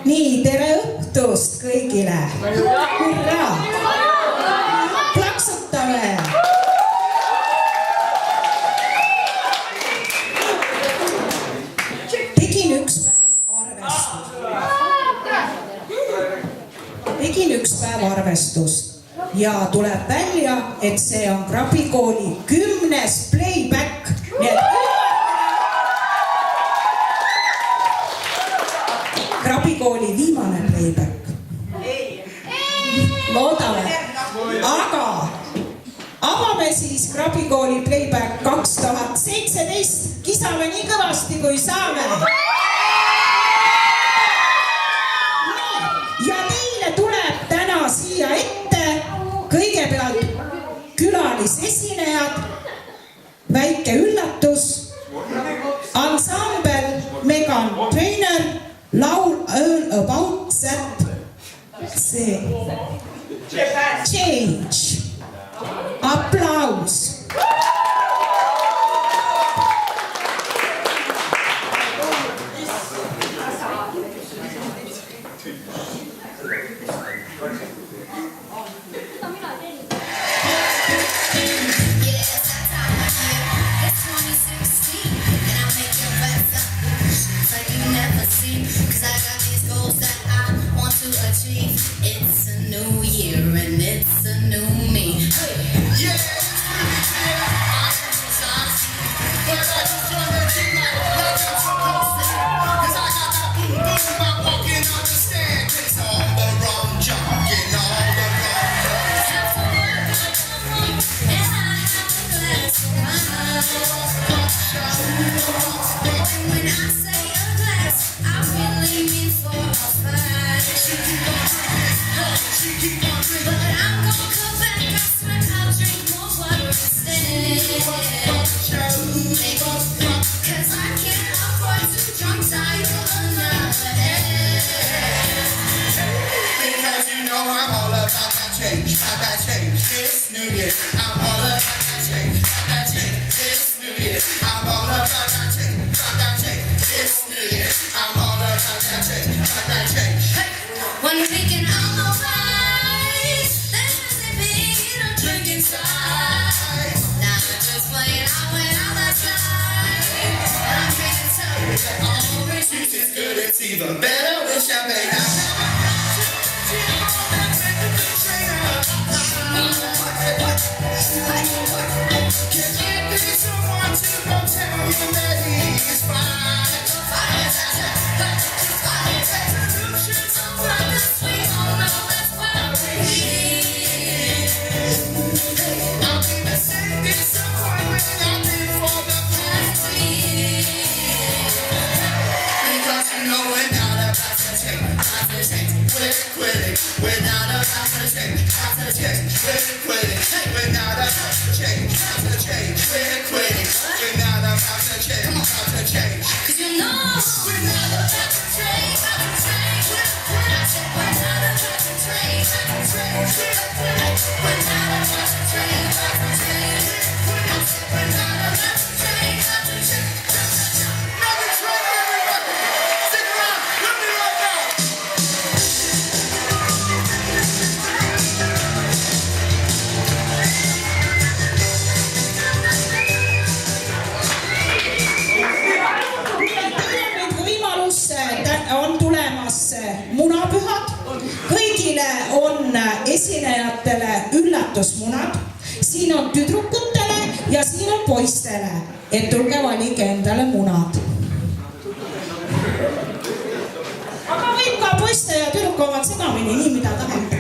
nii, tere õhtust kõigile! Hurraa! Plaksutame! Tegin üks päev arvestust ja tuleb välja, et see on Krapikooli 10. playback. Nii et Krapikooli viimane playback. Loodame. Aga avame siis Krapikooli playback 2017. Kisame nii kõvasti, kui saame. Siia ette kõigepealt külalisesinejad, väike üllatus, ansambel Megan Trainor, laul All About That Change. Aplaus. It's a new year and it's a new me. Yeah. But I just wanna keep my love I'm supposed to. Cause I got that boom boom, my walking understand. It's all the wrong junk and all the wrong drugs. Have to work on the room and I have a glass of wine. And when I say a glass, I really mean 4 or 5. But I'm gonna come back, I swear I'll drink more water instead. Cause I can't afford to drunk dial another day. Because you know I'm all about that change, this new year. I'm all about that change, this new year. I'm all about that change, this new year. I'm all about that change. Hey, one weekend I'm alright, then hasn't been a drink inside. Now I'm just playing out when I'm outside. I'm drinking tough, always it's good, it's even better with champagne. Can you be someone to go tell you that he's fine? Solutions are brothers, we all know that's why we're here. I'll be the same disappointment I've been for the past week. Because you know we're not about to change, we're quitting. We're not about to change, we're quitting. We're not about to change, we're quitting. We're not about to change. Cause you know we're not about to change, we're quitting. We're not about to change, we're quitting. We're not about to change, we're not about to change. Another train, everybody! Stick around, let me right now! On tulemas munapühad. Kõigile on esinejatele üllatusmunad. Siin on tüdrukutele ja siin on poistele. Et tulge valige endale munad. Aga võib ka poiste ja tüdrukomad segamini, nii mida tahab.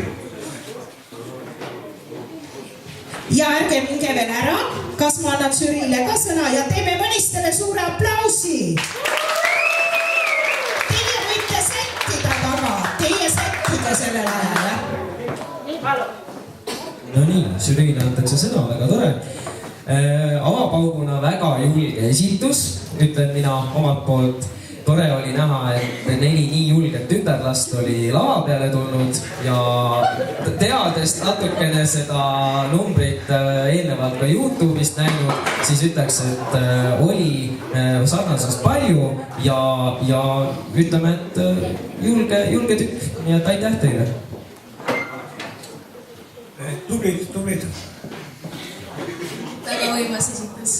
Ja ärge minge veel ära. Kas ma annan Sürile ka sõna ja teeme mõnistele suure aplausi. Teie sättida sellel ajal. No nii, Sürile antakse sõna, väga tore. Avapauguna väga julge esitus, ütlen mina omalt poolt. tore oli näha, et 4 nii julget tütarlast oli lava peale tulnud ja teades natukene seda numbrit eelnevalt ka YouTube'ist näinud, siis ütleks, et oli sarnasust palju ja ütleme, et julge tükk, nii et aitäh teile. Tublid. Väga võimas esitas.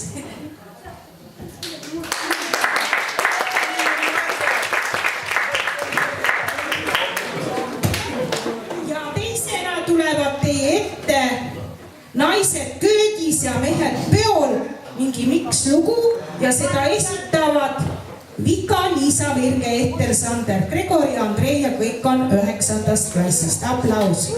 Ja teisena tulevad teie ette naised köögis ja mehed peol, mingi miks lugu ja seda esitavad Vika, Liisa, Virge, Eeter, Sander, Gregori, Andrei ja kõik on 9. klassist. Aplaus!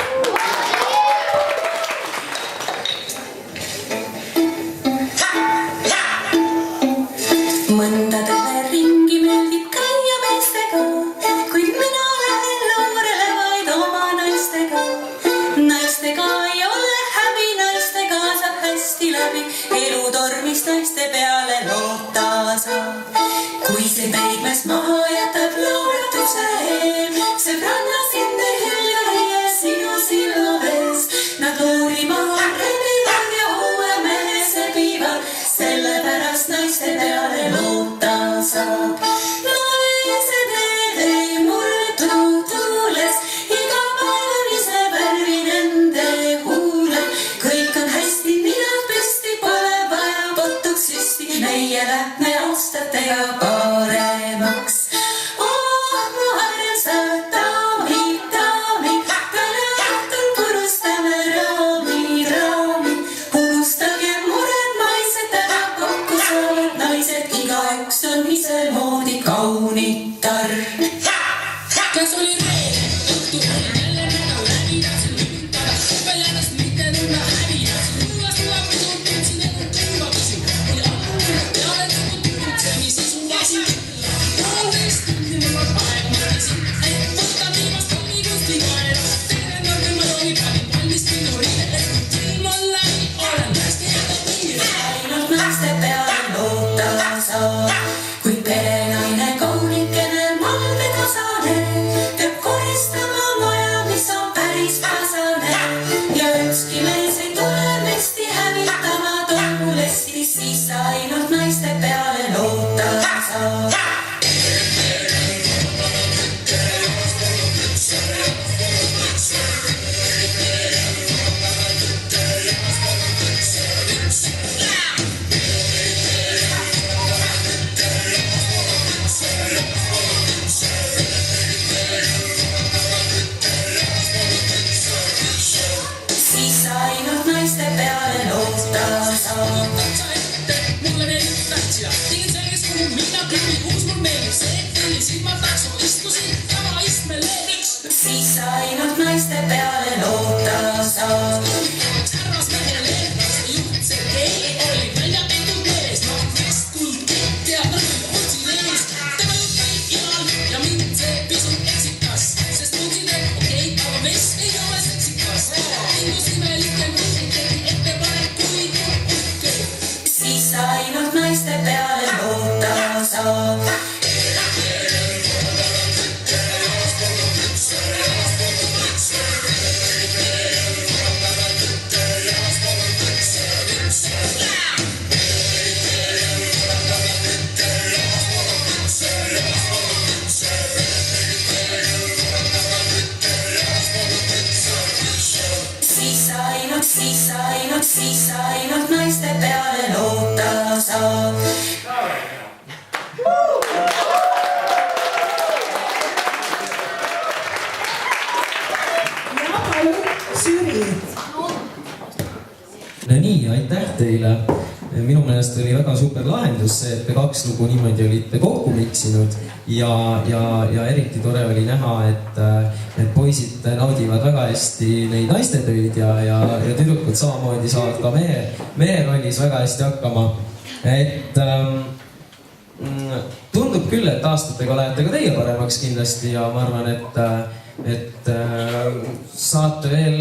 Mõndadele ringi meeldib käia meestega, kuid mina lähen loorele vaid oma naistega. Naistega ei ole häbi, naistega saab hästi läbi, elutormist naiste peale loota saab. Kui see peigmes maha jätab loodetuse eel, sõbranna sind ei helga ja sinu silmavees. Nad loorimaha rebivad ja uue mehe sebivad, sellepärast naiste peale loota saab. Naised need ei murdu tuules, iga päev on ise värvi nende huule. Kõik on hästi, ninad püsti, pole vaja potuks süsti, meie lähme aastatega paremaks. Mu armsad daamid, täna õhtul purustame raami. Unustage mured, naised ära kokku saavad naised, igaüks on isemoodi kaunitar. Kas oli reede, õhtu oli jälle nädal läbi, tahtsin hüvitada, õppel ennast mitte tunda hävida. Mullast tuleb pisut, tundsin elu tõmba pisu, oli ammunud peale tõmbu tüüritsemi, siis uvasin külla. Poolteist tundi mul on aega mõtlesin, et võtta viimast hommikusti kaela. Teine kõrge ma joogib, panin valmis pinnurile, et kui külm on läbi, olen hästi jätta piiri. Ainult naiste peale loota saab, kui perenaine kaunikene malvedasane peab koristama maja, mis on päris pasane. Ja ükski mees ei tule mesti hävitama tollesti, siis ainult naiste peale loota saab. Siis ainult naiste peale loota saab. Katsa ette, mulle meeldib tähtsida, tegin selgeks, kuhu minna küll, uus mul meeldib see, tuli silma takso, istusin tava istmele, miks? Siis ainult naiste peale loota saab. Üks härras mehele lehvast juht, see ei oli välja peetud mees, no vest kuldkett ja nõrg otsin ees. Tema jutt oli igal ja mind see pisut eksitas, sest tundsin, et okei, aga vest ei ole seksikas. Tundus imelik ja mõtlesin, tegi ettepanekuid uhke. Siis ainult naiste peale loota saab. Siis ainult naiste peale loota saab. Ja palun, Süri! No nii, aitäh teile. Minu meelest oli väga super lahendus see, et te 2 lugu niimoodi olite kokku miksinud ja eriti tore oli näha, et poisid naudivad väga hästi neid naistetöid ja tüdrukud samamoodi saavad ka mehe rollis väga hästi hakkama. Et tundub küll, et aastatega lähete ka teie paremaks kindlasti ja ma arvan, et saate veel,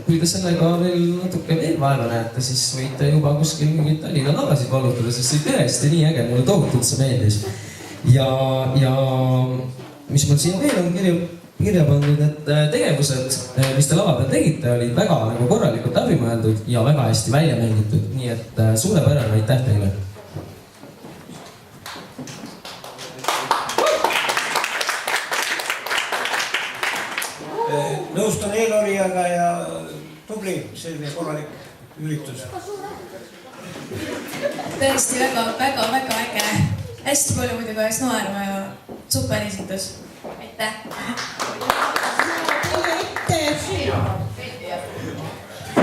kui te sellega veel natuke veel vaeva näete, siis võite juba kuskil mingit Tallinna lavasid valutada, sest see tõesti nii äge, mulle tohutult see meeldis. ja mis mul siia veel on kirja pandud, et tegevused, mis te lava peal tegite, olid väga nagu korralikult läbimõeldud ja väga hästi välja mängitud, nii et suurepärane, aitäh teile! Nõustun eelolijaga ja tubli, selline korralik üritus. Tõesti väga äge. Hästi palju muidugi oleks naerma ja super esitus. Aitäh!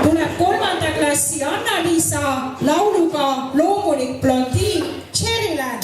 Tuleb 3. klassi Anna-Liisa lauluga Loomulik blondiin Cherryland.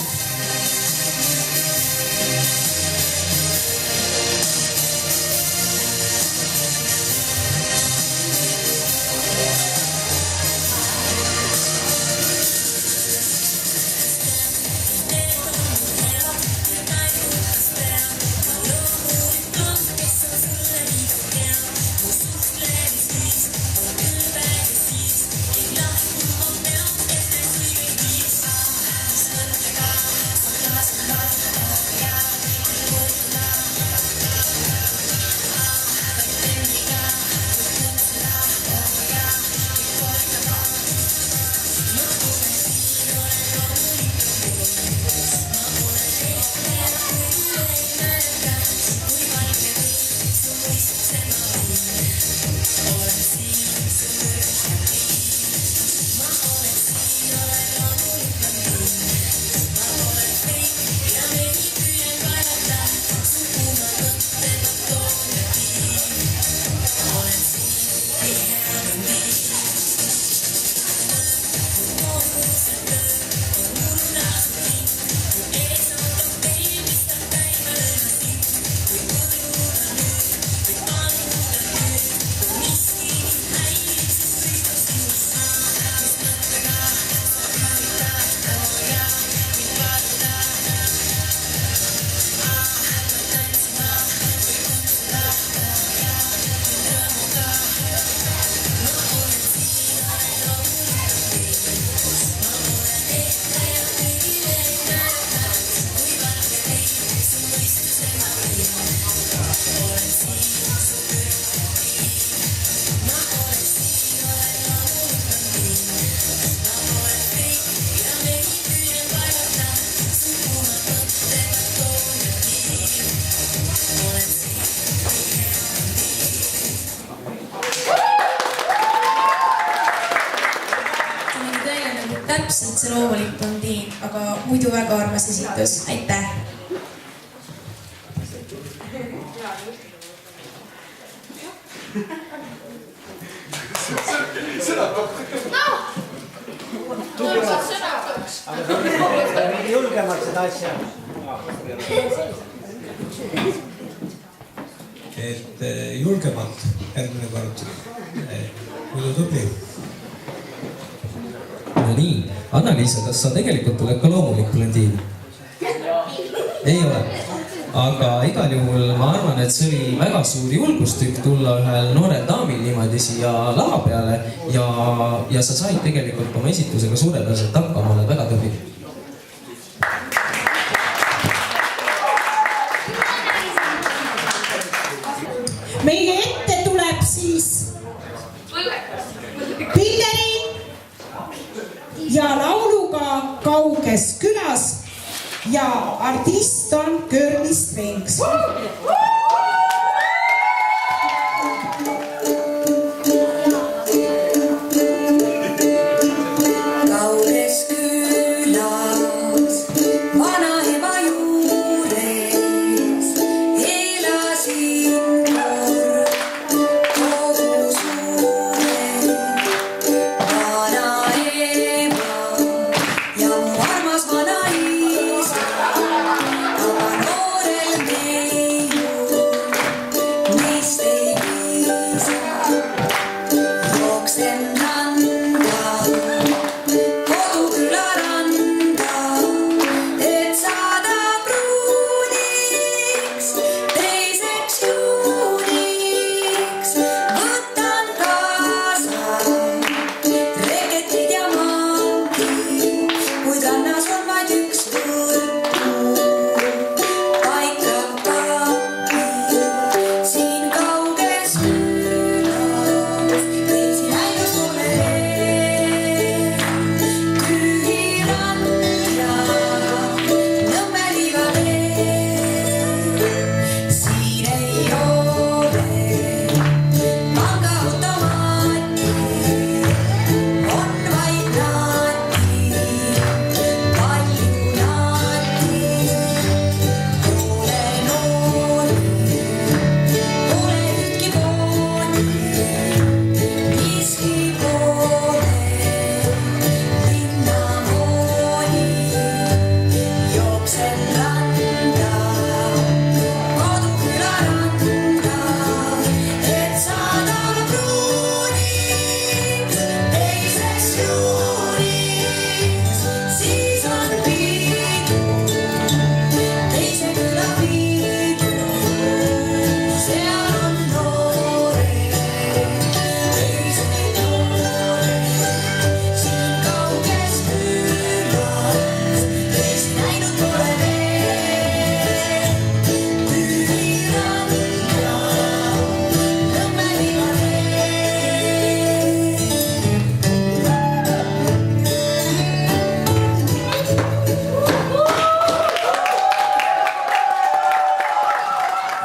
Täpselt see loomulik blondiin, aga muidu väga armas esitus. Aitäh! Julgemalt seda asja. Et julgemalt järgmine kord. Muidu tubli. No nii, Anna-Liisa, kas sa tegelikult oled ka loomulik blondiin? Ei ole. Aga igal juhul ma arvan, et see oli väga suur julgustükk tulla ühel noorel daamil niimoodi siia lava peale ja sa said tegelikult oma esitusega suurepäraselt hakkama, oled väga tubli. Meie ette tuleb siis Pilleri ja lauluga Kauges külas ja artist on Girly Strings. Kauges külas vana ema juures elasin kogu suure. Vana ema ja mu armas vana isa, aga noorel neiul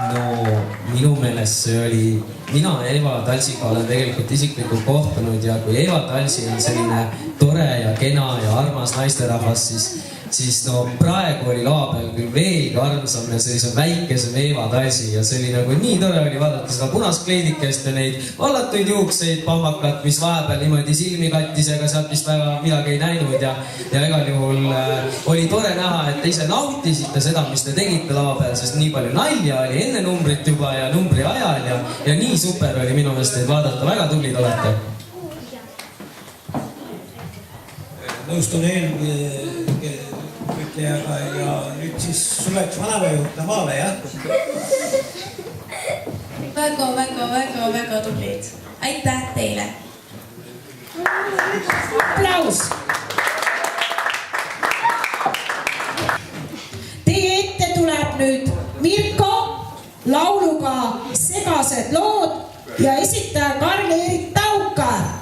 no minu meelest see oli, mina Eva Talsiga olen tegelikult isiklikult kohtunud ja kui Eva Talsi on selline tore ja kena ja armas naisterahvas, siis no praegu oli lava peal küll veelgi armsam ja sellise väikesem Eva Talsi ja see oli nagu nii tore oli vaadata seda punast kleidikest ja neid vallatuid juukseid, pammakat, mis vahepeal niimoodi silmi kattis, ega sealt vist väga midagi ei näinud ja igal juhul oli tore näha, et te ise nautisite seda, mis te tegite lava peal, sest nii palju nalja oli enne numbrit juba ja numbri ajal ja nii super oli minu meelest teid vaadata, väga tublid olete. Nõustun ütlejaga ja nüüd siis suleks vanava juurde maale, jah? Väga tublid. Aitäh teile! Aplaus! Teie ette tuleb nüüd Mirko lauluga Segased lood ja esitaja Karl-Erik Taukar.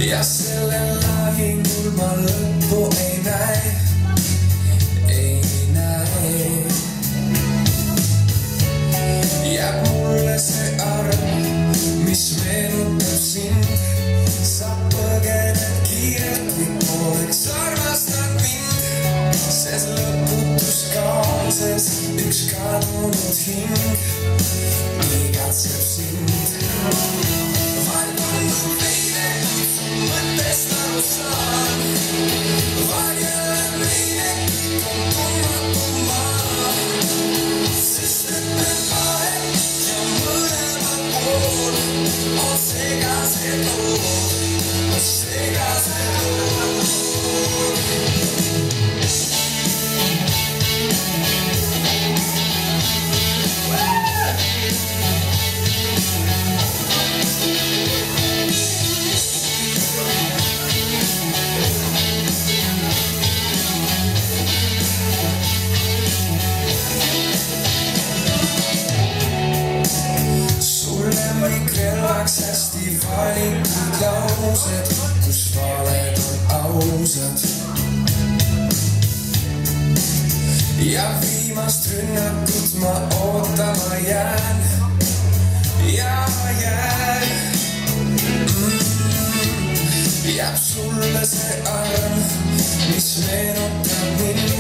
Ja selle lahingul ma lõppu ei näe. Jääb mulle see arm, mis meenutab sind. Sa põgened kiirelt, kui poleks armastad mind. Sest lõputus kaoses üks kadunud hing igatseb sind. Valgunud veine mõttest aru saan. Varjele meile tundmatu maa. Sest et me vahel ja mõlemal pool on segased lood. Segased lood. Relvaks hästi valitud laused, kus valed on ausad. Ja viimast rünnakut ma ootama jään. Ja jään. Jääb sulle see arm, mis meenutab mind.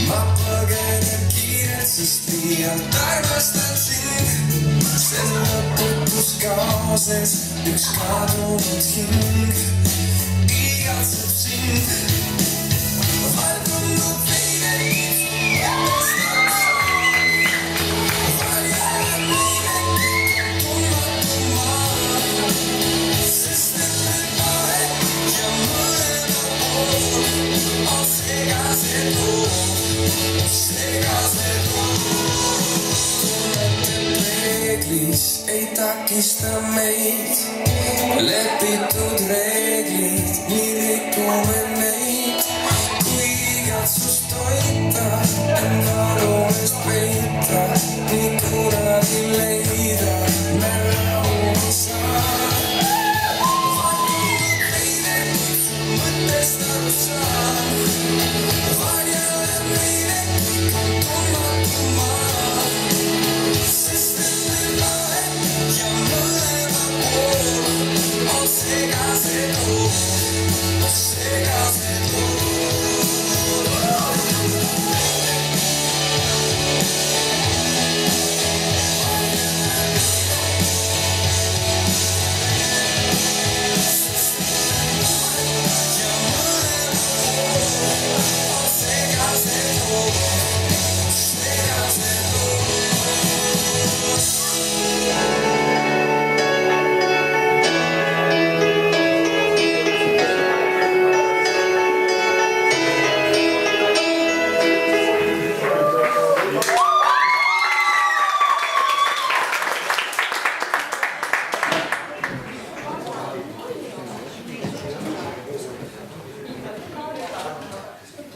Ma põgenen kiirelt, sest liialt armastan sind. Sest lõputus kaoses üks kadunud hing igatseb sind. Valgunud veine mõttest aru saan. Varjele meile tundmatu maa. Sest et me vahel ja mõlemal pool on segased lood. Segased lood. Reeglis ei takista meid, lepitud reeglid, nii rikume neid. Kui igatsus toita, end varumest peita, nii kunagi leida, me rahu ei saa. Valgunud veine mõttest aru saan. Varjele meile tundmatu maa. Ja mõlemal pool on segased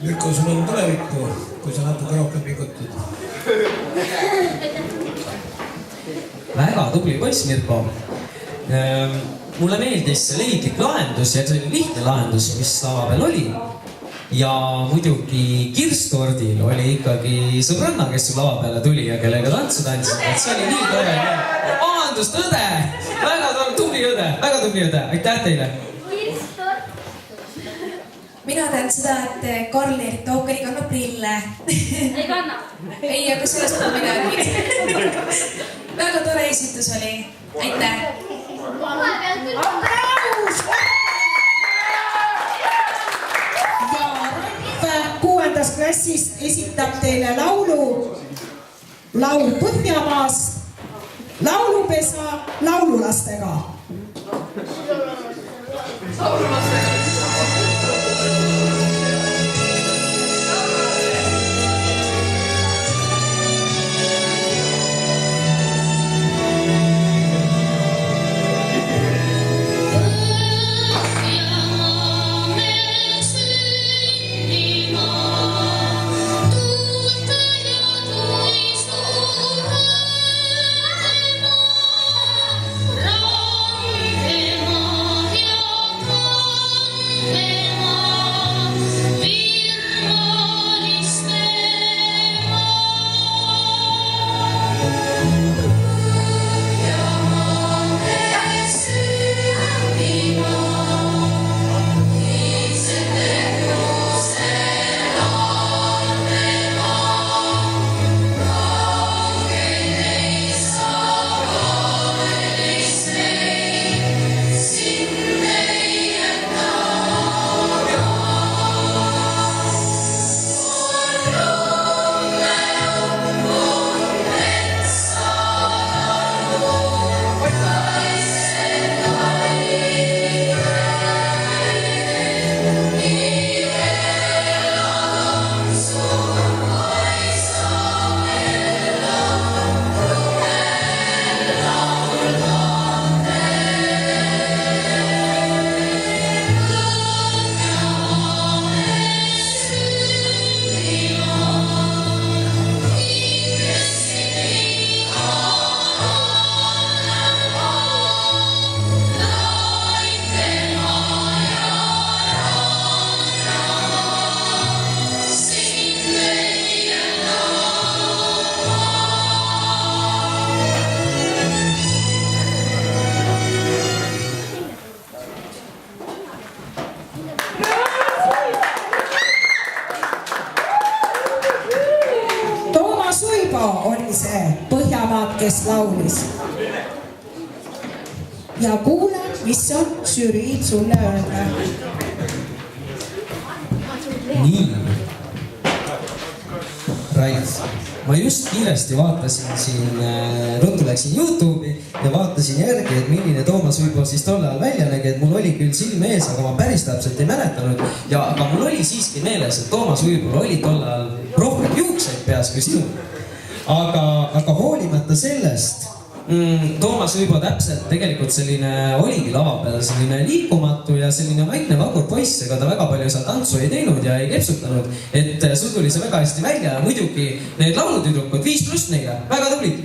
Mirko, sul on tulevikku, kui sa natuke rohkem pingutad. Väga tubli poiss, Mirko. Mulle meeldis see leidlik lahendus ja see oli lihtne lahendus, mis lava peal oli. Ja muidugi kirstordil oli ikkagi sõbranna, kes su lava peale tuli ja kellega tantsu tantsid. Et see oli nii tore. Vabandust, õde! Väga tubli õde. Aitäh teile! mina tean seda, et Karl-Erik Taukari kannab prille. Ei kanna. Ei, aga sellest pole midagi. Väga tore esitus oli. Aitäh! ja Ralf 6. klassist esitab teile laul Põhjamaast, laulupesa laululastega. oli see Põhjamaad, kes laulis. Ja kuule, mis on žürii sulle öelda. Nii. Ralf, ma just kiiresti vaatasin siin, ruttu läksin YouTube'i ja vaatasin järgi, et milline Toomas Uibo siis tolle ajal välja nägi, et mul oli küll silm ees, aga ma päris täpselt ei mäletanud. Aga mul oli siiski meeles, et Toomas Uibol oli tolle ajal rohkem juukseid peas kui sinu. Aga hoolimata sellest, Toomas Uibo täpselt tegelikult selline oligi lava peal selline liikumatu ja selline vaikne vagur poiss, ega ta väga palju seal tantsu ei teinud ja ei kepsutanud. Et sul tuli see väga hästi välja ja muidugi need laulutüdrukud 5+ neile, väga tublid.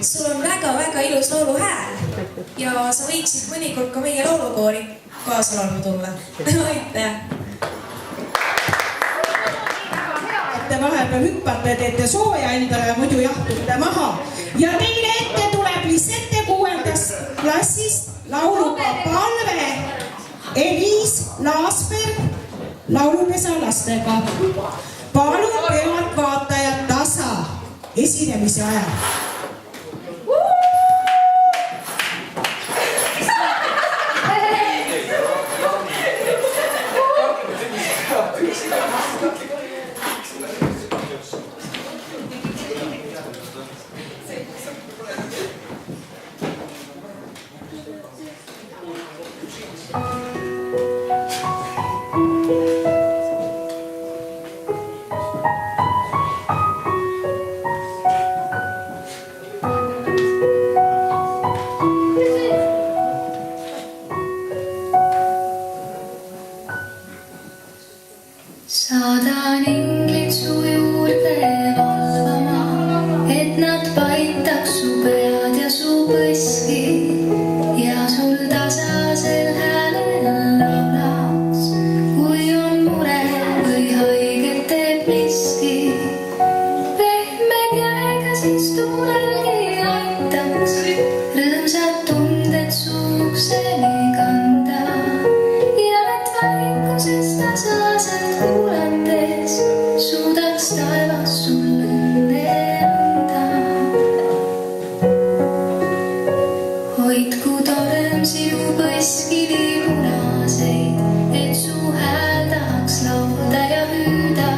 Sul on väga-väga ilus laulu hääl ja sa võiksid mõnikord ka meie laulukoori kaasa laulma tulla. Aitäh! Te vahepeal hüppate, teete sooja endale, muidu jahtute maha. Ja teile ette tuleb Lisette 6. klassist lauluga Palve Eliis Laasberg laulupesa lastega. Palun peavad vaatajad tasa esinemise ajal. hoitaks su pead ja su põski ja sul tasasel häälel laulaks. Kui on mure või haiget teeb miski, pehme käega siis tuulelgi aitaks rõõmsad tunded su ukseni kanda ja et vaikuses tasaselt kuulates suudaks taevas sul õnne anda. Hoidku torm sinu põskili punaseid, et su hääl tahaks laulda ja hüüda.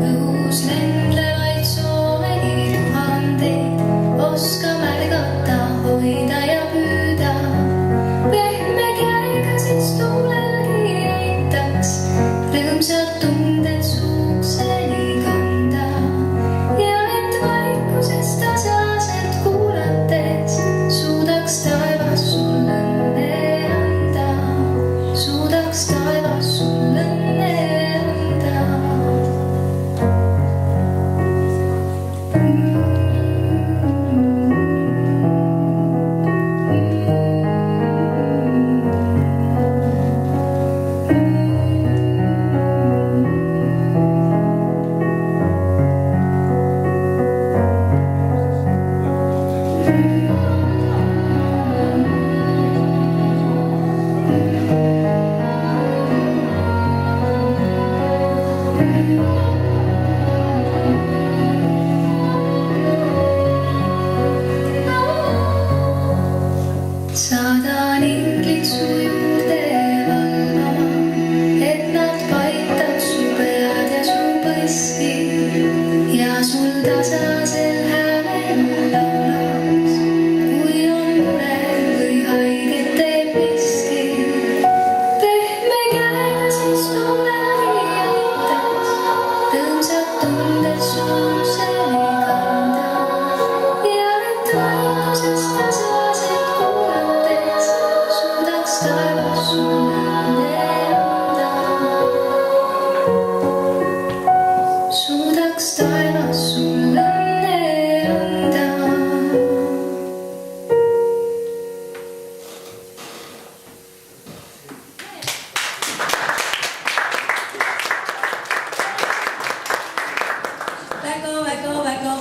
Õhus lendlevaid soovegi tuhandeid, oska märgata, hoida ja püüda. Pehme käega siis tuulelgi aitaks rõõmsad tunded su ukseni kanda ja et vaikuses tasaselt kuulates suudaks taevas sul õnne anda. Suudaks taevas sul õnne anda. Saadan inglid su juurde valvama, et nad paitaks su pead ja su põski ja sul tasasel häälel laulaks. Kui on mure või haiget teeb miski, pehme käega siis tuulelgi aitaks rõõmsad tunded su ukseni kanda ja et vaikuses tasaselt kuulates suudaks taevas sul õnne anda. Suudaks taevas sul õnne anda.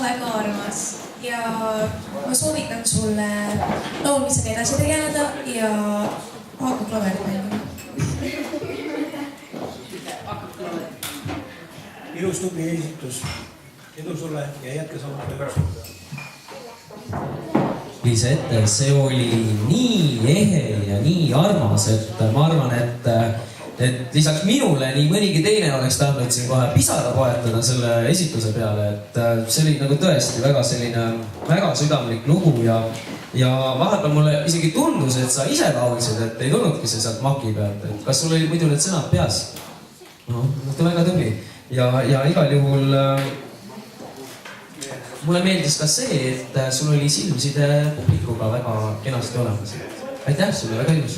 Väga armas ja ma soovitan sulle laulmisega edasi tegeleda ja hakka klaverit mängima. ilus tubli esitus. Edu sulle ja jätka sama töös. Liisette, see oli nii ehe ja nii armas, et ma arvan, et lisaks minule nii mõnigi teine oleks tahtnud siin kohe pisara poetada selle esituse peale, et see oli nagu tõesti väga selline väga südamlik lugu ja vahepeal mulle isegi tundus, et sa ise laulsid, et ei tulnudki see sealt maki pealt, et kas sul oli muidu need sõnad peas? No, olete väga tubli ja igal juhul mulle meeldis ka see, et sul oli silmside publikuga väga kenasti olemas. Aitäh sulle, väga ilus.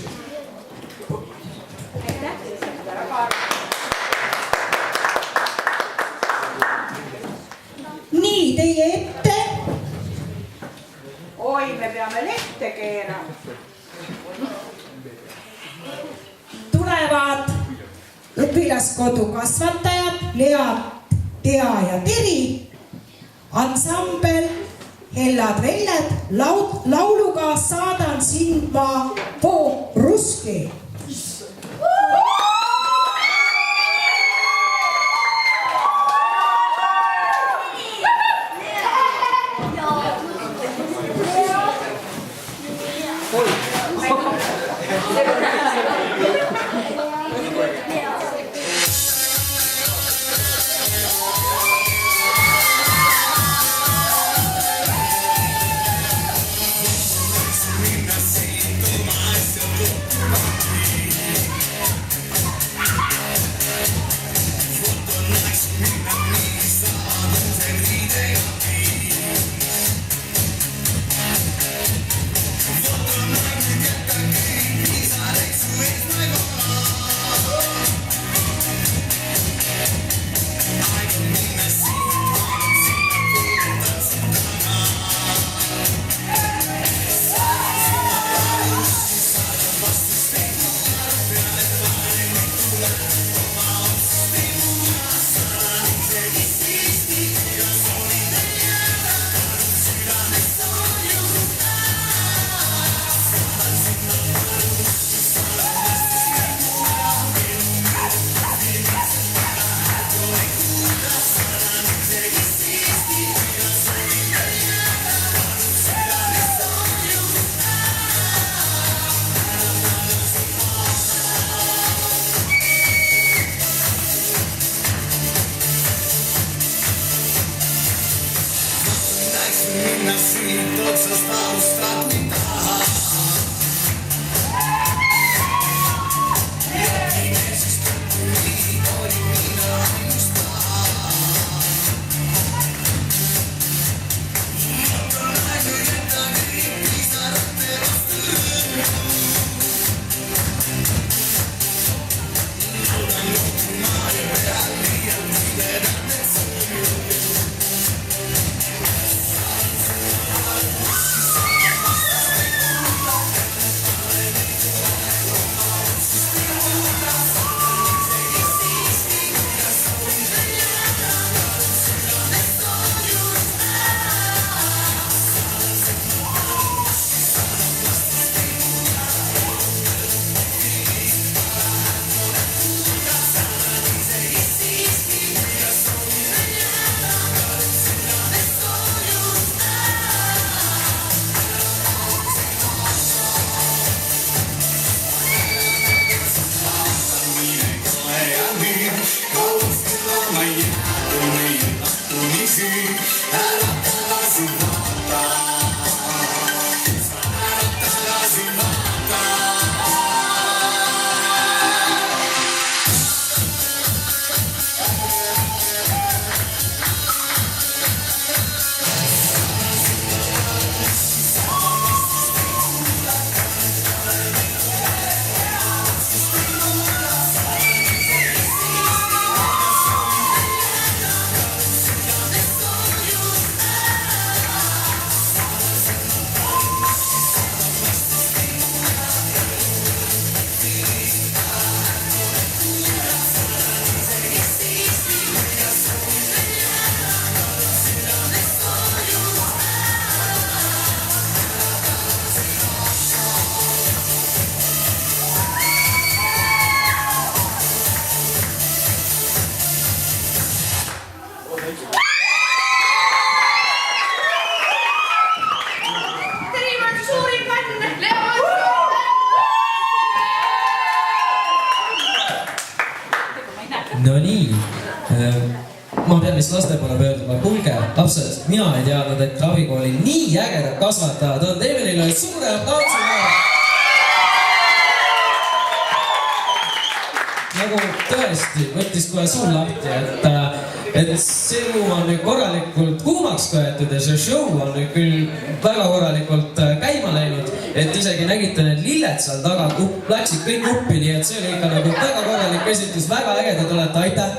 nii, teie ette Oi, me peame lehte keerama. tulevad õpilaskodu kasvatajad Lea, Tea ja Teri, ansambel Hellad Velled lauluga Saadan sind ma po ruski. minna siit otsast taustalt ei taha. No nii, ma pean vist laste poole pöörduma. Kuulge, lapsed, mina ei teadnud, et klavikoolil nii ägedad kasvatajad on. Teeme neile suure aplausi. Nagu tõesti võttis kohe suu lahti, et see ruum on nüüd korralikult kuumaks köetud ja see show on nüüd küll väga korralikult käima läinud, et isegi nägite need lilled seal taga, läksid kõik uppi, nii et see oli ikka nagu väga korralik esitus, väga ägedad olete, aitäh!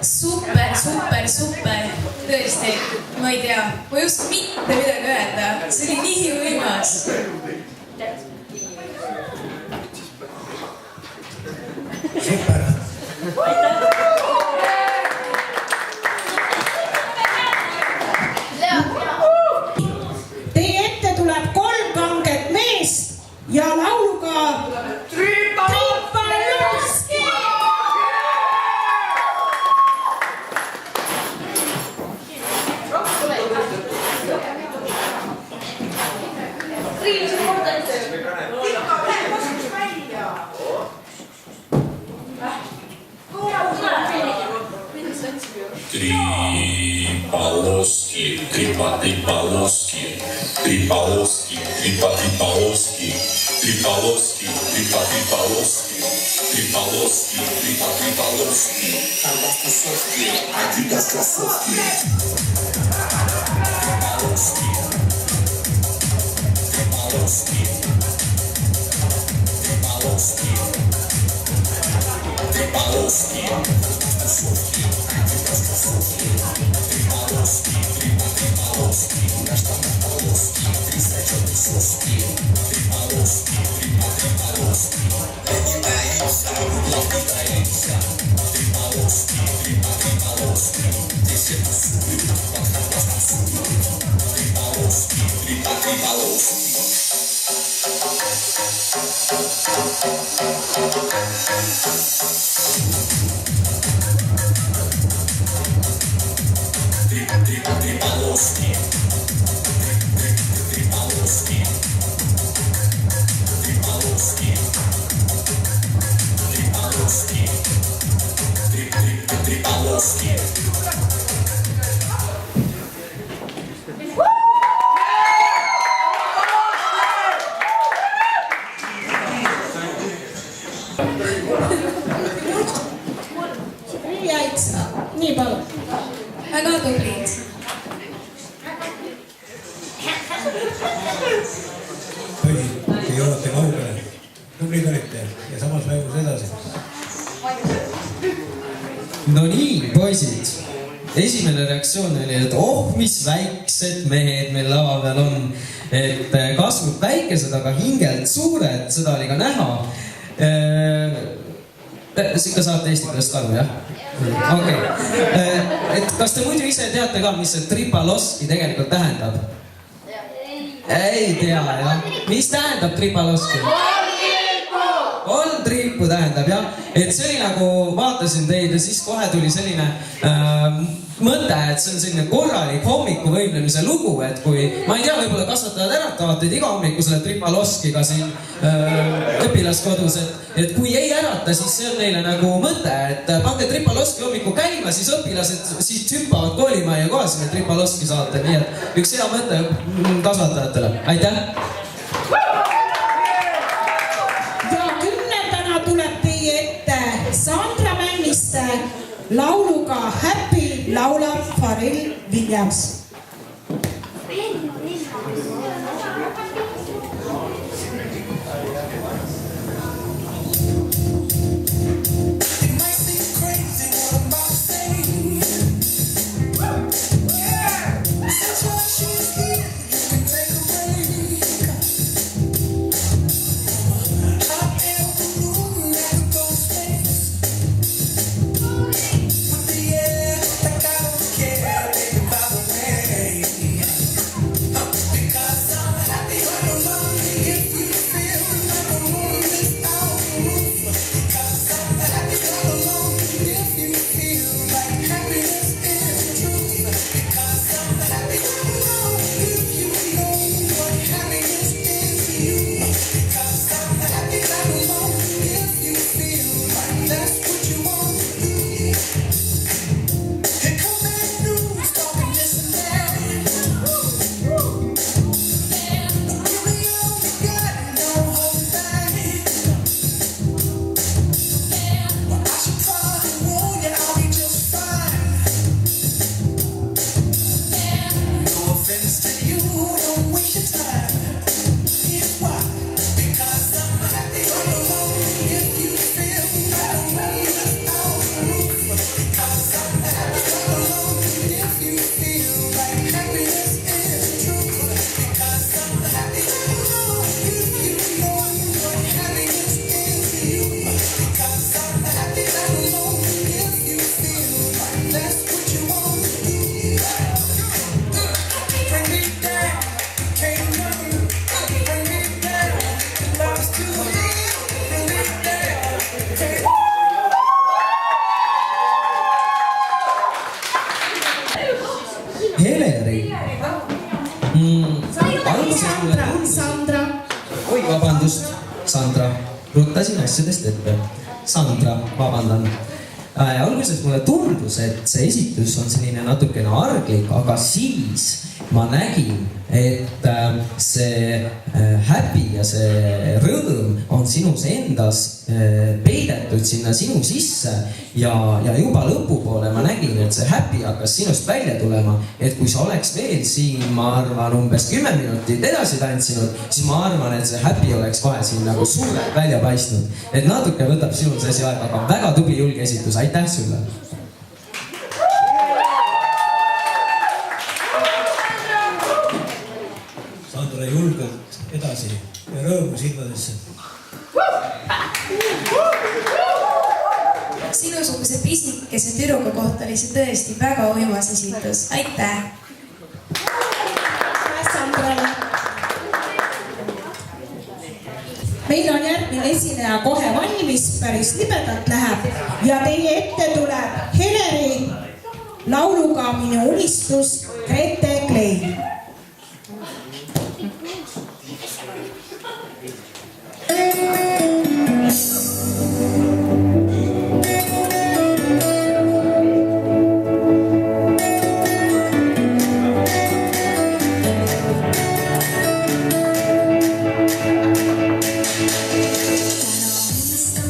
Super, super, super. Tõesti, ma ei tea, ma ei oska mitte midagi öelda. See oli nii võimas. Super. Teie ette tuleb 3 kanget meest ja lauluga Tripalovski! Tripaloski, Tripaloski, Tripaloski, Tripaloski, Tripaloski, Tripaloski, Tripaloski, Tripaloski, Tripaloski, Adidas Krasovki, Tripaloski, Tripaloski, Tripaloski, Tripaloski, Krasovki, Adidas Krasovki, Tripaloski, Tripaloski, Nashta Tripaloski, Trisečo Soski, Tripaloski, Tripaloski, Ledita Ipsa, Ledita Ipsa, Tripaloski, Tripaloski, Deseta Subi, Pasta Subi, Tripaloski, Tripaloski. Tripaloski, Tripaloski, Tripaloski, Tripaloski, Tripaloski. 9. nii palun . Väga tublid . poisid , te jõuate kaugele . tublid olite ja samas mängus edasi . no nii , poisid . esimene reaktsioon oli , et oh , mis väiksed mehed meil lava peal on . et kasvud väikesed , aga hingelt suured , seda oli ka näha . ikka saate eesti keelest aru , jah ? okei . et kas te muidu ise teate ka , mis see tripaloski tegelikult tähendab ? ei tea , jah . mis tähendab tripaloski ? kolm triipu tähendab jah , et see oli nagu , vaatasin teid ja siis kohe tuli selline mõte , et see on selline korralik hommikuvõimlemise lugu , et kui , ma ei tea , võib-olla kasvatajad äratavad teid iga hommiku selle tripaloskiga siin õpilaskodus , et kui ei ärata , siis see on neile nagu mõte , et pange tripaloski hommiku käima , siis õpilased siis hüppavad koolimajja kohe sinna tripaloski saate , nii et üks hea mõte kasvatajatele , aitäh! tuleb teie ette Sandra Männiste lauluga Happy laulab Pharrell Williams . Heleri . Sandra . oi , vabandust , Sandra , ruttasin asjadest ette . Sandra , vabandan . alguses mulle tundus , et see esitus on selline natukene arglik , aga siis ma nägin , et see happy ja see rõõm on sinus endas peidetud sinna sinu sisse ja juba lõpupoole ma nägin , et see happy hakkas sinust välja tulema , et kui sa oleks veel siin , ma arvan , umbes 10 minutit edasi tantsinud , siis ma arvan , et see happy oleks kohe siin nagu suurelt välja paistnud . et natuke võtab sinul see asi aega , aga väga tubli julge esitus , aitäh sulle! Sandra julgelt edasi ja rõõmu silmadesse . Sinusuguse pisikese tüdruku kohta oli see tõesti väga uimas esitus . aitäh! meil on järgmine esineja kohe valmis , päris libedalt läheb ja teie ette tuleb Heleri lauluga Minu unistus Grete Klein .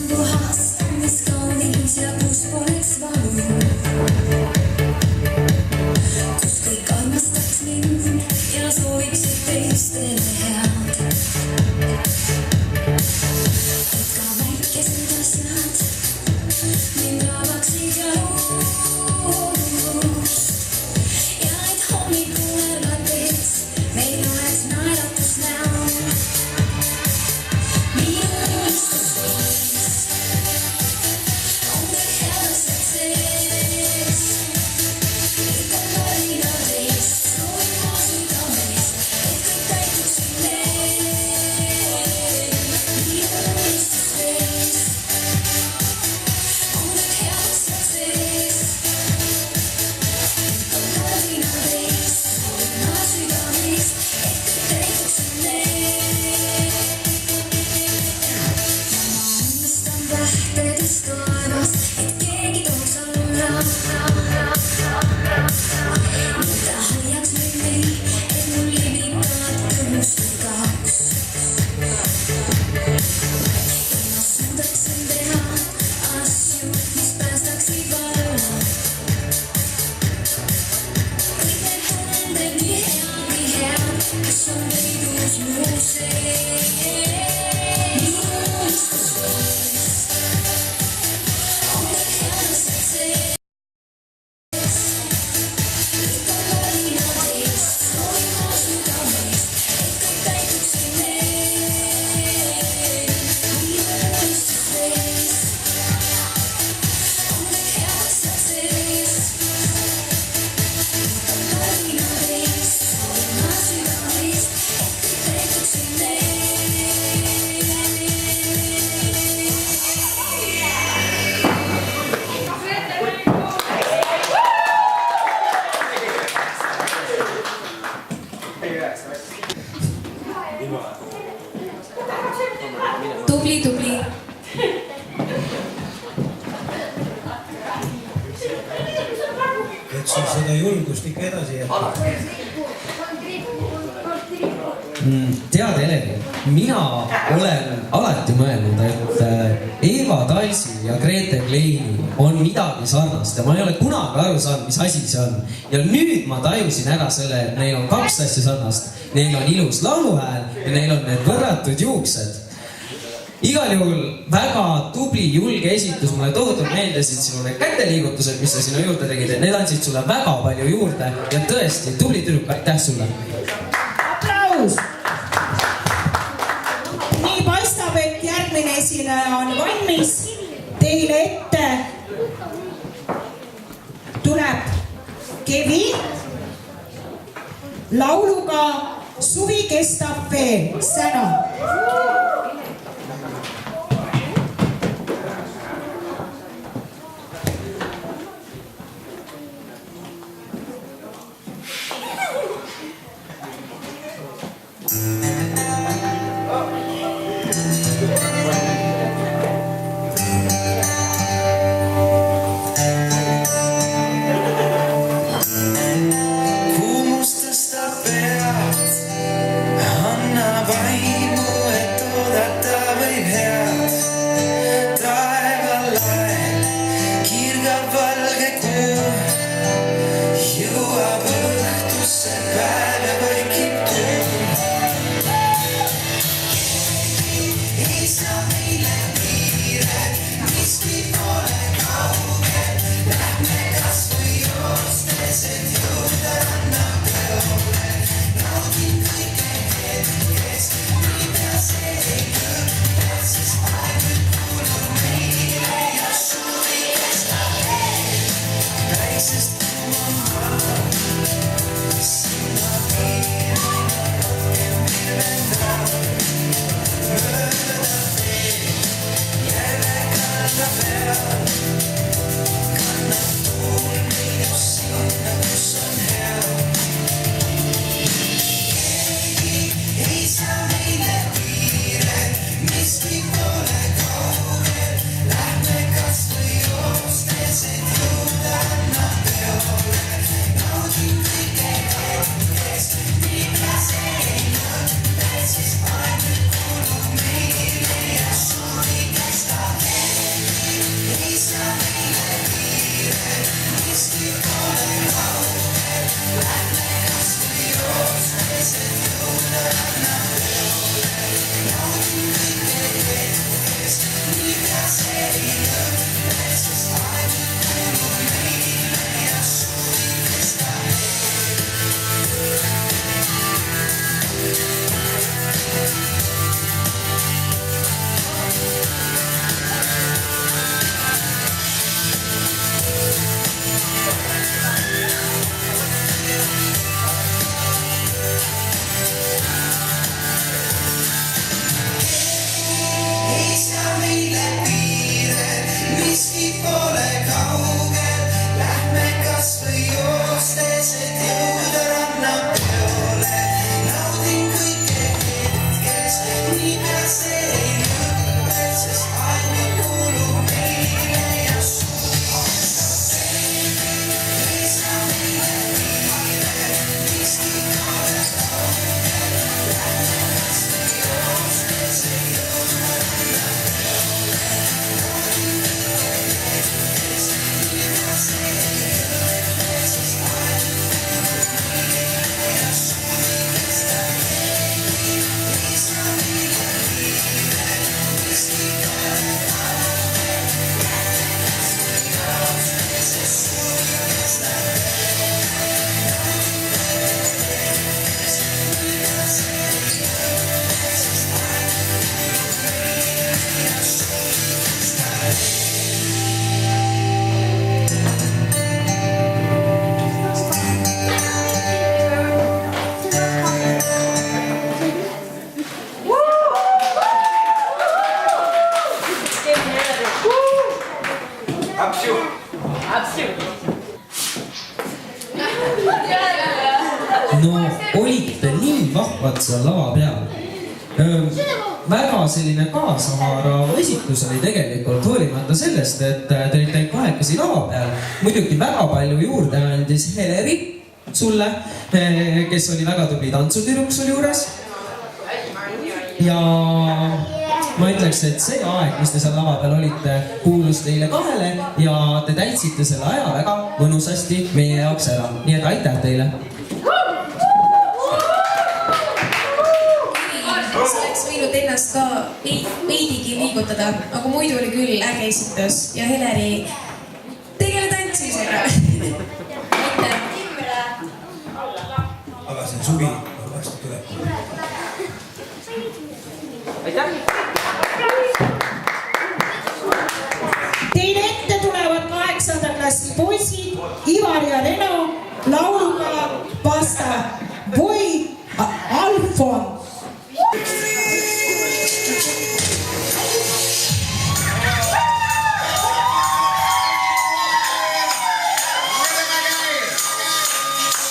Puhas, mis kaunis ja kus poleks valu . seda julgust ikka edasi jätta. Tead, Eleni, mina olen alati mõelnud, et Eva Talsi ja Grete Kleini on midagi sarnast ja ma ei ole kunagi aru saanud, mis asi see on. Ja nüüd ma tajusin ära selle, et neil on kaks asja sarnast. Neil on ilus lauluhääl ja neil on need võrratud juuksed. Igal juhul väga tubli, julge esitus, mulle tohutult meeldisid sinu need käteliigutused, mis sa sinu juurde tegid, et need andsid sulle väga palju juurde ja tõesti, tubli tüdruk, aitäh sulle! Aplaus! Nii paistab, et järgmine esineja on valmis. Teile ette tuleb Kevi lauluga Suvi kestab veel, Säna. No olite nii vahvad seal lava peal. Väga selline kaasahaarav esitus oli tegelikult hoolimata sellest, et te olite kolmekesi lava peal. Muidugi väga palju juurde andis Heleri sulle, kes oli väga tubli tantsutüdruk sul juures. Ja ma ütleks, et see aeg, mis te seal lava peal olite, kuulus teile kahele ja te täitsite selle aja väga mõnusasti meie jaoks ära. Nii et aitäh teile! Sa oleks võinud ennast ka veidigi liigutada, aga muidu oli küll äge esitus ja Heleri tegele tantsimisega. Aitäh! aga see suvi varsti tuleb. Teile ette tulevad 8. klassi poisid Ivar ja Reno lauluga Basta Voi Alfon.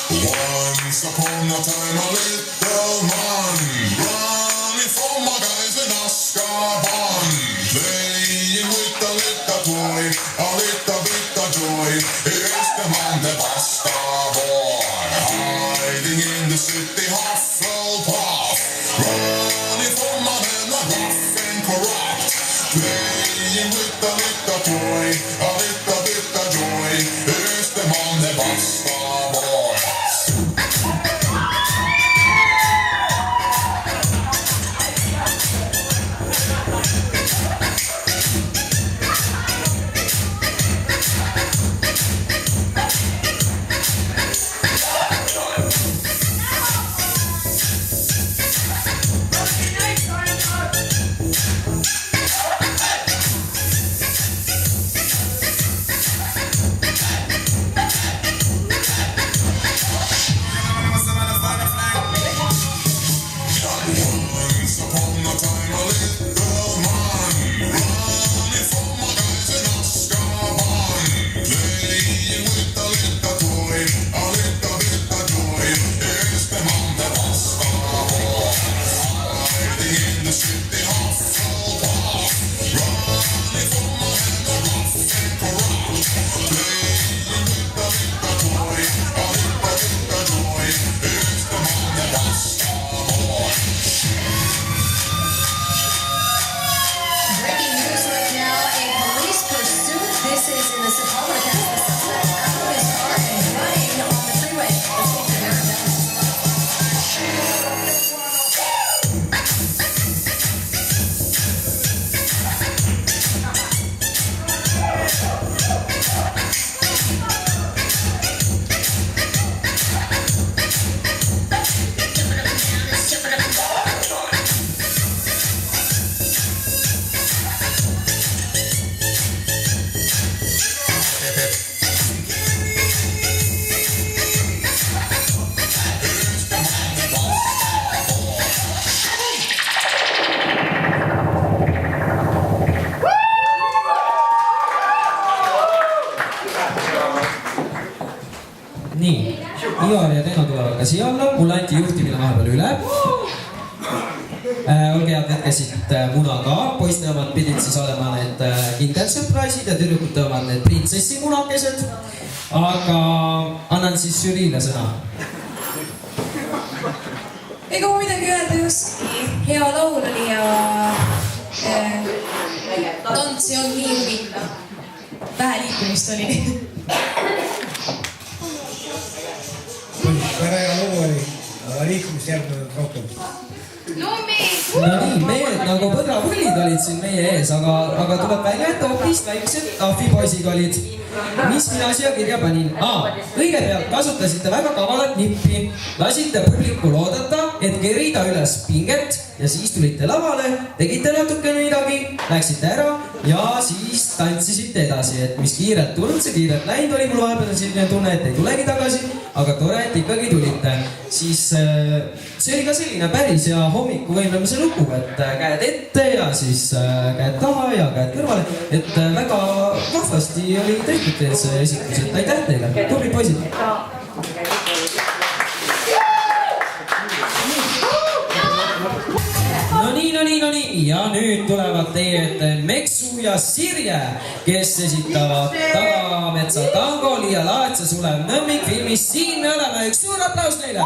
Once upon a time, a little man running from my guys in Azkaban, playing with a little toy, a little bit of joy. Here's the man, the Basta boy, hiding in the city, Hufflepuff, running from my men, a rough and corrupt, playing with a little toy, a little bit of joy. Here's the man, the Basta boy. Nii, Ivar ja Reno tulevad ka siia alla, mulle anti juhtimine vahepeal üle. Olge head, need käisid muna ka, poiste omad pidid siis olema need Kinder Surprise'id ja tüdrukute omad need printsessi munakesed. Aga annan siis žüriile sõna. Ega ma midagi öelda justki. Hea laul oli ja tants ei olnud nii huvitav. Vähe liikumist oli. väga hea lugu oli, aga liikumist järgnenud rohkem. No nii, mehed nagu põdrapullid olid siin meie ees, aga tuleb välja, et hoopis väiksed ahvipoisid olid. Mis mina siia kirja panin? Kõigepealt kasutasite väga kavalat nippi, lasite publikul oodata, et kerida üles pinget ja siis tulite lavale, tegite natuke midagi, läksite ära ja siis tantsisite edasi, et mis kiirelt tulnud, see kiirelt läinud oli, mul vahepeal selline tunne, et ei tulegi tagasi, aga tore, et ikkagi tulite. Siis see oli ka selline päris hea hommikuvõimlemise lugu, et käed ette ja siis käed taha ja käed kõrvale, et väga vahvasti oli tehtud teil see esikus, et aitäh teile, tubli poisid! No nii. Ja nüüd tulevad teie ette Meksu ja Sirje, kes esitavad Tagametsa tango Liia Laats ja Sulev Nõmmik filmis Siin me oleme. Üks suur aplaus neile!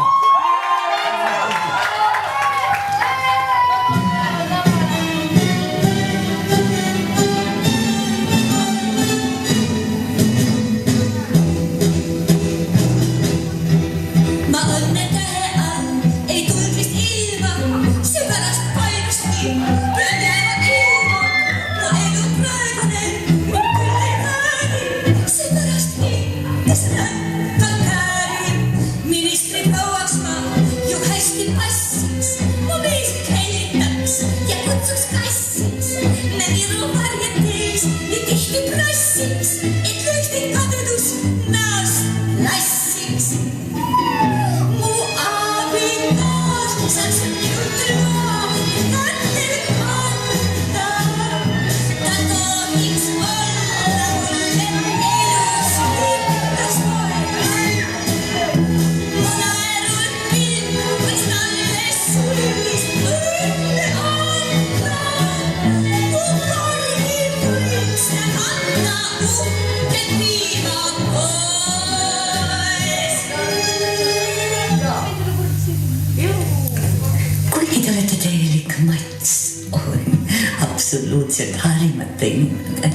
Absoluutselt harimata inimene.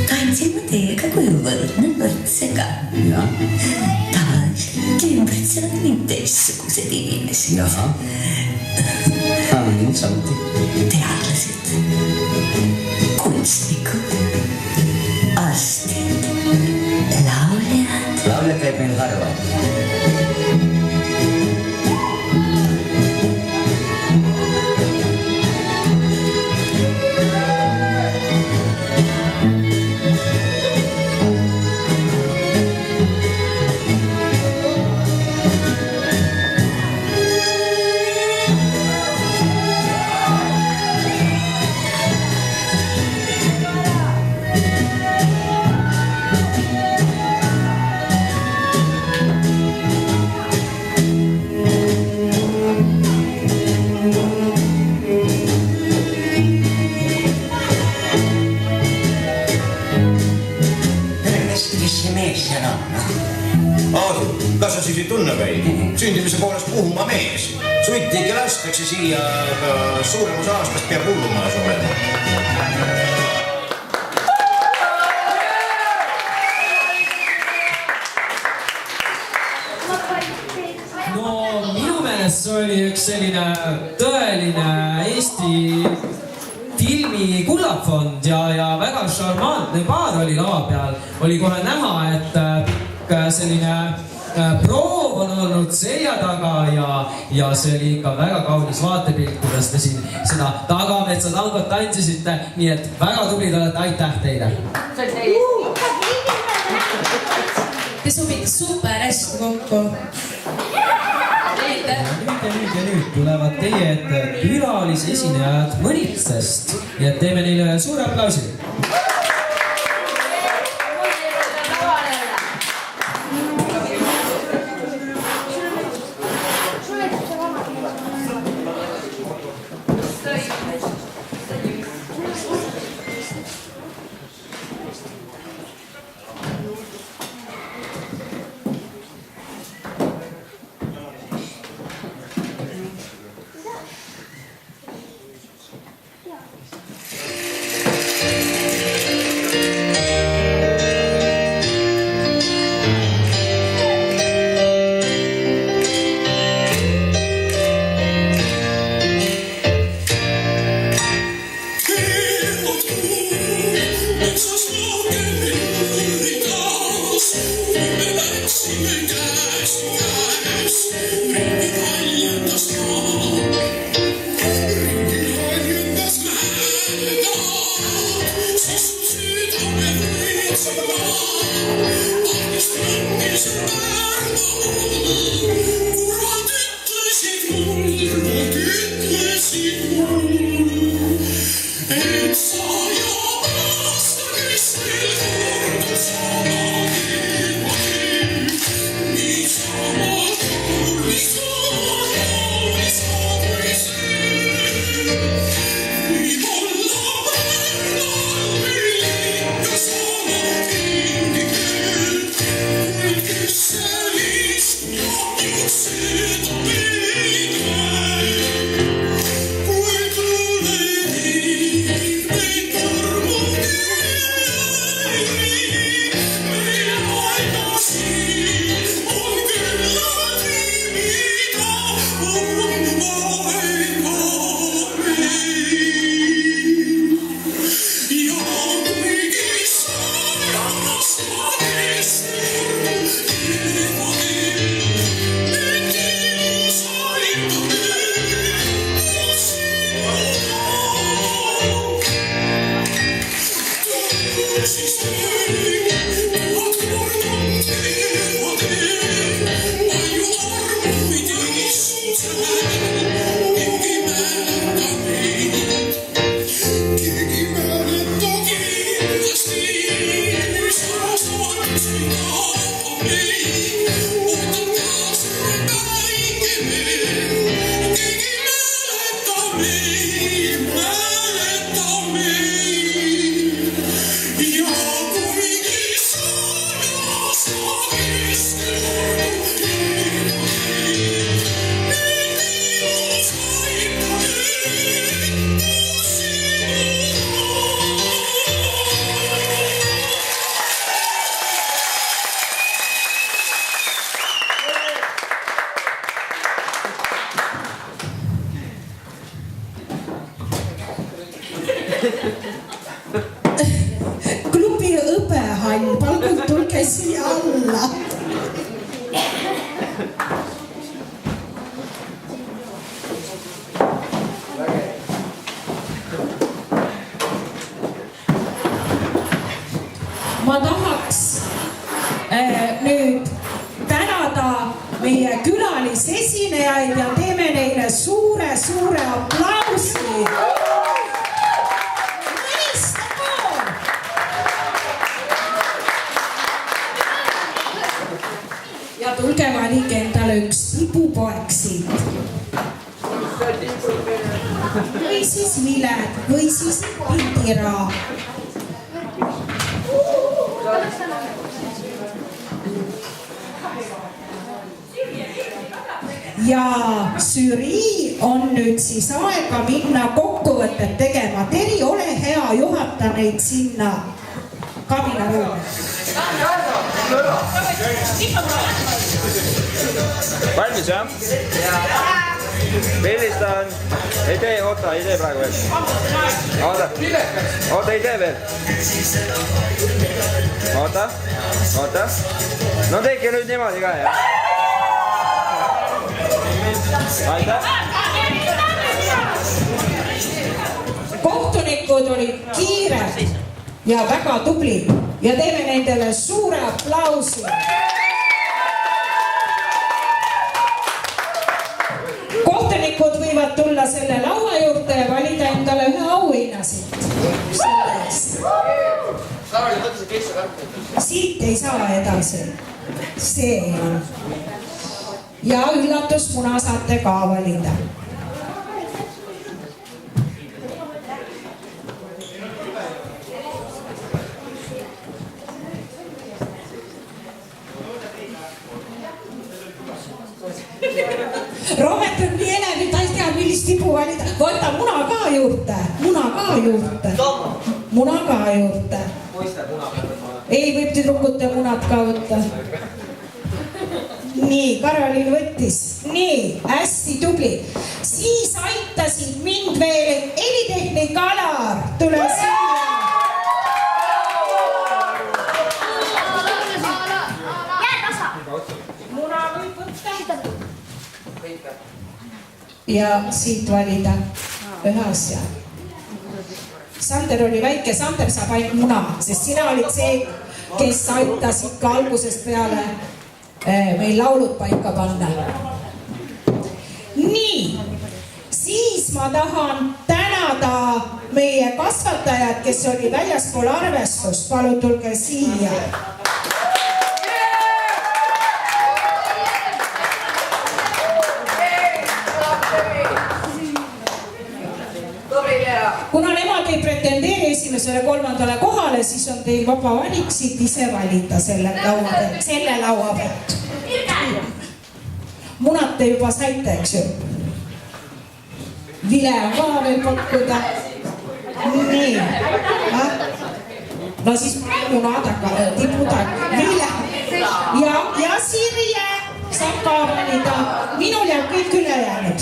Tantsime teiega kui võrdne võrdsega. Tavaliselt ümbritsevad mind teistsugused inimesed. Teadlased, kunstnikud, arstid, lauljad. Laulja käib meil harva. Kas sa siis ei tunne meid? Sündimise poolest Muhumaa mees. Suitigi lastakse siia, aga suurem osa aastast peab hullumaas olema. No minu meelest see oli üks selline tõeline Eesti filmi kullafond ja väga šarmantne paar oli lava peal. Oli kohe näha, et selline proov on olnud selja taga ja see oli ikka väga kaunis vaatepilt, kuidas te siin seda Tagametsa tangot tantsisite, nii et väga tublid olete, aitäh teile! Te sobite super hästi kokku. Nüüd tulevad teie ette külalisesinejad Mõnitsest, nii et teeme neile suure aplausi! Klubi õppehall, palun tulge siia alla. Ma tahaks nüüd tänada meie külalisesinejaid ja teeme neile suure aplausi. Ja tulge valige endale üks tipupoeg siit. Või siis Viled või siis Pildira. Ja žürii on nüüd siis aega minna kokkuvõtet tegema. Teri, ole hea, juhata neid sinna kabinaruumi. Valmis jah? Pildistan. Ei tee, oota, ei tee praegu veel. Oota, ei tee veel. Oota. No teeke nüüd niimoodi ka jah. Aitäh. Kohtunikud olid kiired ja väga tublid ja teeme nendele suure aplausi. Kohtunikud võivad tulla selle laua juurde ja valida endale ühe auhinnasid. Siit ei saa edasi. See on. Ja üllatusmuna saate ka valida. Robert on nii elev, ta ei tea, millist tipu valida. Võta muna ka juurde. Ei, võib tüdrukute munad ka võtta. Nii, Karolin võttis. Nii, hästi tubli. Siis aitasid mind veel helitehnik Alar. Tule siia. Muna võib võtta. Ja siit valida ühe asja. Sander oli väike, Sander saab ainult muna, sest sina olid see, kes aitas ikka algusest peale meil laulud paika panna. Nii, siis ma tahan tänada meie kasvatajad, kes oli väljaspool arvestust. Palun tulge siia. Kuna nemad ei pretendeeri esimesele 3. kohale, siis on teil vaba valik siit ise valida selle laua pealt. Munad te juba saite, eks ju? Vile on ka veel pakkuda. Nii. No siis munad tipudad. Vile. Ja Sirje saab ka valida. Minul jääb kõik üle jäänud.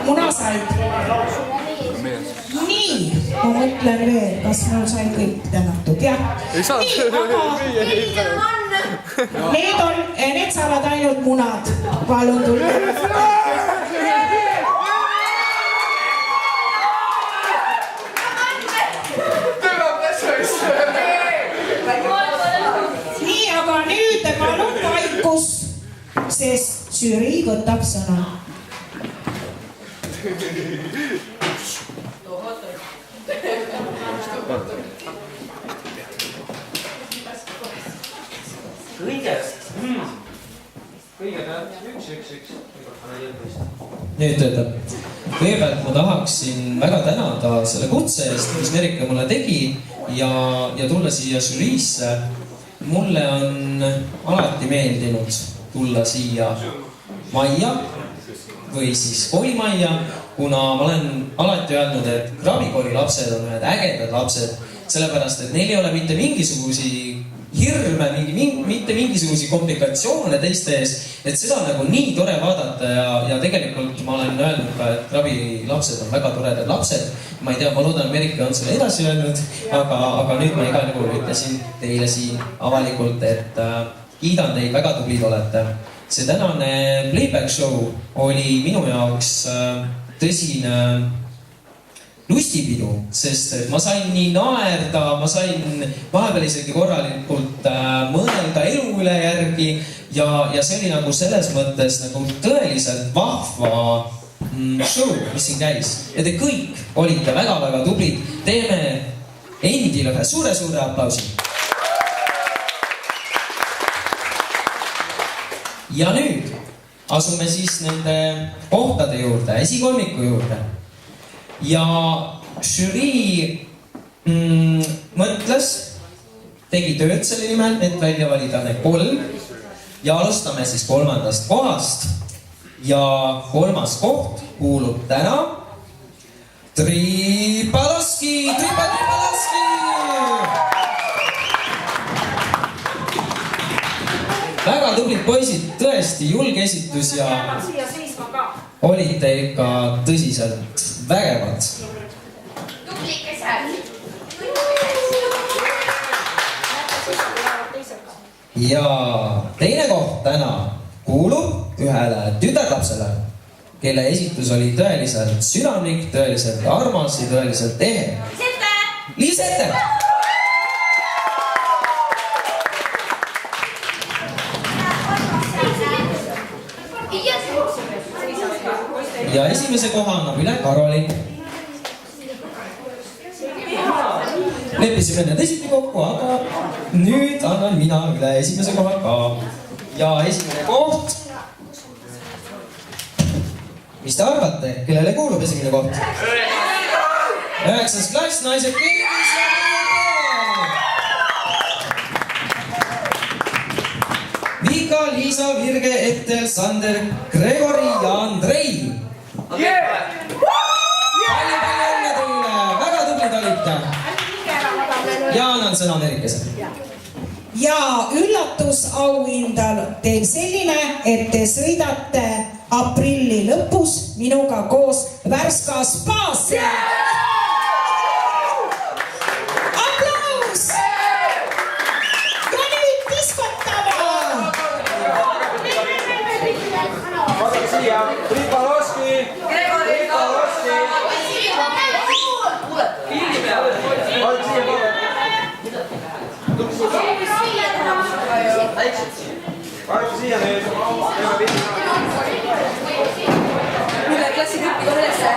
Muna said. Nii, ma mõtlen veel, kas mul sai kõik tänatud, jah. Nii, aga need saavad ainult munad. Palun tulge. võtab sõna? Kõigepealt üks. Nüüd töötab. Kõigepealt ma tahaksin väga tänada selle kutse eest, mis Merike mulle tegi ja tulla siia žüriisse. Mulle on alati meeldinud tulla siia majja või siis koolimajja, kuna ma olen alati öelnud, et Krabikooli lapsed on ühed ägedad lapsed, sellepärast et neil ei ole mitte mingisugusi hirme, mitte mingisugusi komplikatsioone teiste ees, et seda on nagu nii tore vaadata ja tegelikult ma olen öelnud ka, et Krabi lapsed on väga toredad lapsed. Ma ei tea, ma loodan, Merike on selle edasi öelnud, aga nüüd ma igal juhul ütlesin teile siin avalikult, et kiidan teid, väga tublid olete. See tänane playback show oli minu jaoks tõsine lustipidu, sest ma sain nii naerda, ma sain vahepeal isegi korralikult mõelda elu üle järgi ja see oli nagu selles mõttes nagu tõeliselt vahva show, mis siin käis. Ja te kõik olite väga-väga tublid. Teeme endile ühe suure-suure aplausi. Ja nüüd asume siis nende kohtade juurde, esikolmiku juurde. Ja žürii mõtles, tegi tööd selle nimel, et välja valida need 3 ja alustame siis 3. kohast ja 3. koht kuulub täna Tripaloski. Väga tublid poisid, tõesti julge esitus ja olite ikka tõsiselt vägevad. Ja teine koht täna kuulub ühele tütarlapsele, kelle esitus oli tõeliselt südamlik, tõeliselt armas ja tõeliselt ehe. Liisette! Ja esimese koha annab üle Karoli. Leppisime enne teisiti kokku, aga nüüd annan mina üle esimese koha ka. Ja esimene koht. Mis te arvate, kellele kuulub esimene koht? 9. klass, naised kõigis ja Vika, Liisa, Virge, Etel, Sander, Gregori ja Andrei. Palju õnne teile, väga tublid olite. Ja annan sõna Merikesele. Ja üllatusauhind on teil selline, et te sõidate aprilli lõpus minuga koos Värska spaasse. Aplaus! Ja nüüd diskotama! Vaadake siia, Tripaloski! Vaadake siia nüüd. Üle klassigruppi kohe ülesse.